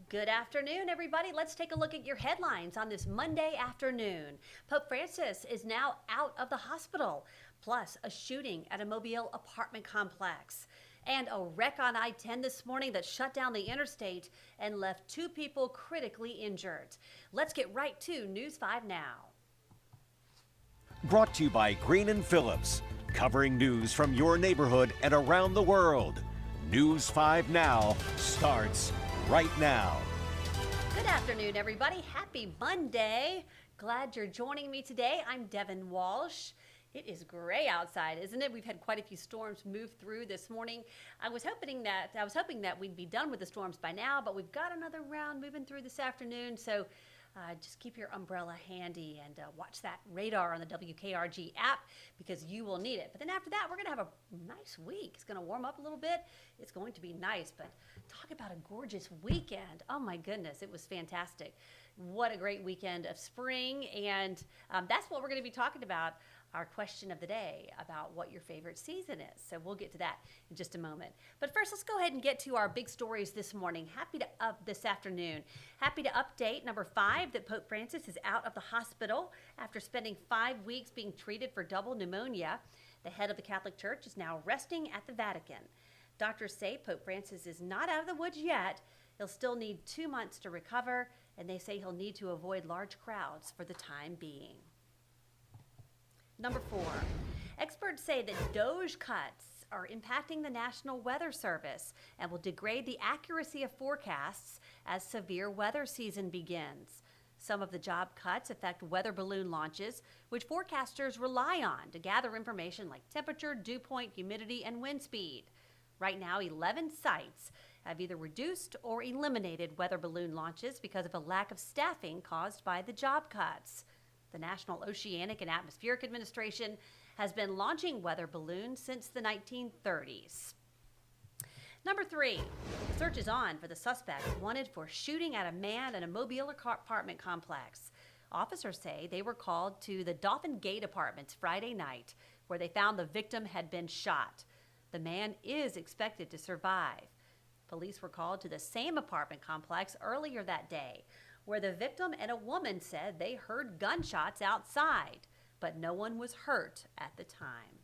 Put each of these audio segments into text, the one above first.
Good afternoon, everybody. Let's take a look at your headlines on this Monday afternoon. Pope Francis is now out of the hospital, plus a shooting at a Mobile apartment complex, and a wreck on I-10 this morning that shut down the interstate and left 2 people critically injured. Let's get right to News 5 now. Brought to you by Green & Phillips, covering news from your neighborhood and around the world. News 5 Now starts right now. Good afternoon, everybody. Happy Monday. Glad you're joining me today. I'm Devin Walsh. It is gray outside, isn't it? We've had quite a few storms move through this morning. I was hoping that we'd be done with the storms by now, but we've got another round moving through this afternoon. So just keep your umbrella handy and watch that radar on the WKRG app because you will need it. But then after that, we're going to have a nice week. It's going to warm up a little bit. It's going to be nice, but talk about a gorgeous weekend. Oh my goodness, it was fantastic. What a great weekend of spring, and that's what we're going to be talking about. Our question of the day about what your favorite season is. So we'll get to that in just a moment. But first, let's go ahead and get to our big stories this morning. This afternoon. Happy to update number 5 that Pope Francis is out of the hospital after spending 5 weeks being treated for double pneumonia. The head of the Catholic Church is now resting at the Vatican. Doctors say Pope Francis is not out of the woods yet. He'll still need 2 months to recover, and they say he'll need to avoid large crowds for the time being. Number 4, experts say that DOGE cuts are impacting the National Weather Service and will degrade the accuracy of forecasts as severe weather season begins. Some of the job cuts affect weather balloon launches, which forecasters rely on to gather information like temperature, dew point, humidity, and wind speed. Right now, 11 sites have either reduced or eliminated weather balloon launches because of a lack of staffing caused by the job cuts. The National Oceanic and Atmospheric Administration has been launching weather balloons since the 1930s. Number 3, search is on for the suspect wanted for shooting at a man in a Mobile apartment complex. Officers say they were called to the Dolphin Gate Apartments Friday night, where they found the victim had been shot. The man is expected to survive. Police were called to the same apartment complex earlier that day, where the victim and a woman said they heard gunshots outside, but no one was hurt at the time.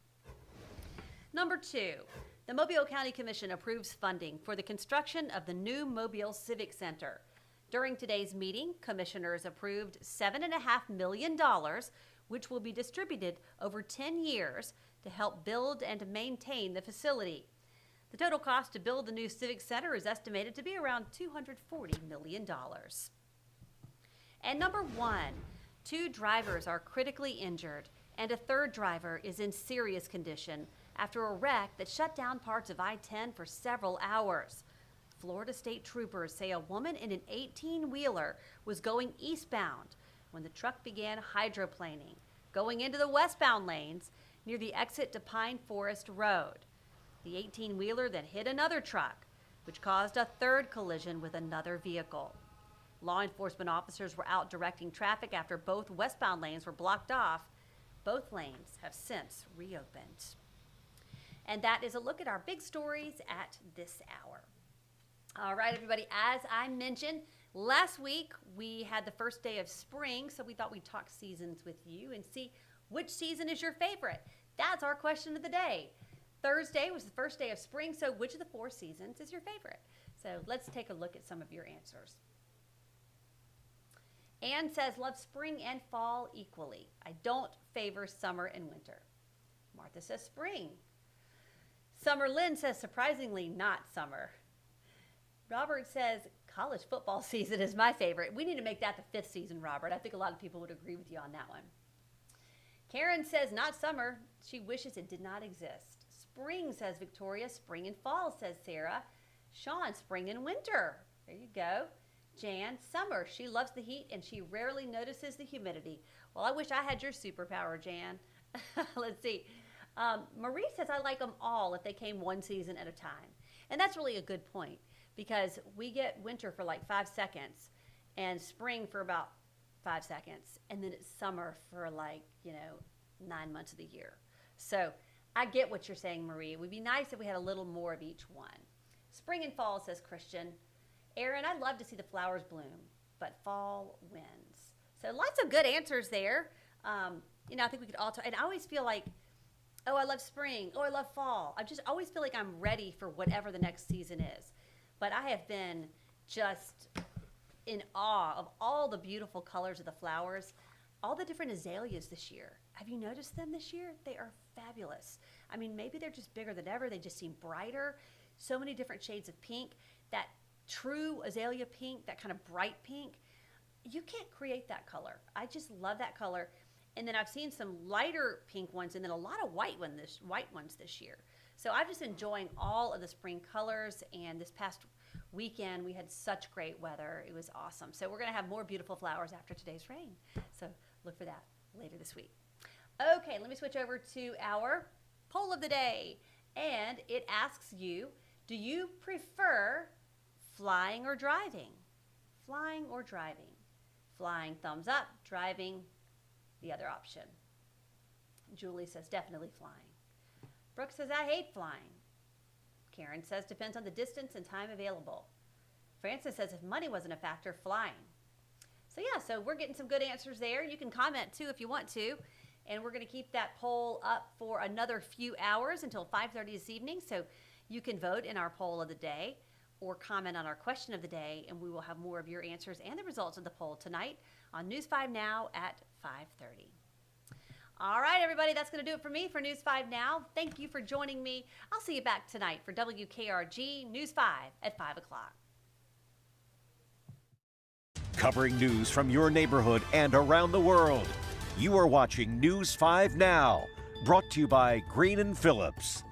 Number 2, the Mobile County Commission approves funding for the construction of the new Mobile Civic Center. During today's meeting, commissioners approved $7.5 million, which will be distributed over 10 years to help build and maintain the facility. The total cost to build the new Civic Center is estimated to be around $240 million. And number 1, 2 drivers are critically injured and a third driver is in serious condition after a wreck that shut down parts of I-10 for several hours. Florida State troopers say a woman in an 18-wheeler was going eastbound when the truck began hydroplaning, going into the westbound lanes near the exit to Pine Forest Road. The 18-wheeler then hit another truck, which caused a third collision with another vehicle. Law enforcement officers were out directing traffic after both westbound lanes were blocked off. Both lanes have since reopened. And that is a look at our big stories at this hour. All right, everybody, as I mentioned, last week we had the first day of spring, so we thought we'd talk seasons with you and see which season is your favorite. That's our question of the day. Thursday was the first day of spring, so which of the 4 seasons is your favorite? So let's take a look at some of your answers. Anne says, love spring and fall equally. I don't favor summer and winter. Martha says spring. Summer Lynn says, surprisingly not summer. Robert says, college football season is my favorite. We need to make that the 5th season, Robert. I think a lot of people would agree with you on that one. Karen says, not summer. She wishes it did not exist. Spring, says Victoria. Spring and fall, says Sarah. Sean, spring and winter. There you go. Jan, summer. She loves the heat and she rarely notices the humidity. Well, I wish I had your superpower, Jan. Let's see. Marie says, I like them all if they came one season at a time. And that's really a good point because we get winter for like 5 seconds and spring for about 5 seconds. And then it's summer for 9 months of the year. So I get what you're saying, Marie. It would be nice if we had a little more of each one. Spring and fall, says Christian. Aaron, I'd love to see the flowers bloom, but fall wins. So lots of good answers there. You know, I think we could all talk, and I always feel like, oh, I love spring. Oh, I love fall. I just always feel like I'm ready for whatever the next season is. But I have been just in awe of all the beautiful colors of the flowers, all the different azaleas this year. Have you noticed them this year? They are fabulous. I mean, maybe they're just bigger than ever. They just seem brighter. So many different shades of pink. That true azalea pink, that kind of bright pink, you can't create that color. I just love that color. And then I've seen some lighter pink ones and then a lot of white ones this year. So I'm just enjoying all of the spring colors, and this past weekend we had such great weather. It was awesome. So we're going to have more beautiful flowers after today's rain. So look for that later this week. Okay, let me switch over to our poll of the day. And it asks you, do you prefer flying or driving? Flying or driving? Flying, thumbs up. Driving, the other option. Julie says definitely flying. Brooke says I hate flying. Karen says depends on the distance and time available. Francis says if money wasn't a factor, flying. So yeah, so we're getting some good answers there. You can comment too if you want to. And we're going to keep that poll up for another few hours until 5:30 this evening. So you can vote in our poll of the day or comment on our question of the day, and we will have more of your answers and the results of the poll tonight on News 5 Now at 5:30. All right, everybody, that's going to do it for me for News 5 Now. Thank you for joining me. I'll see you back tonight for WKRG News 5 at 5 o'clock. Covering news from your neighborhood and around the world. You are watching News 5 Now, brought to you by Green & Phillips.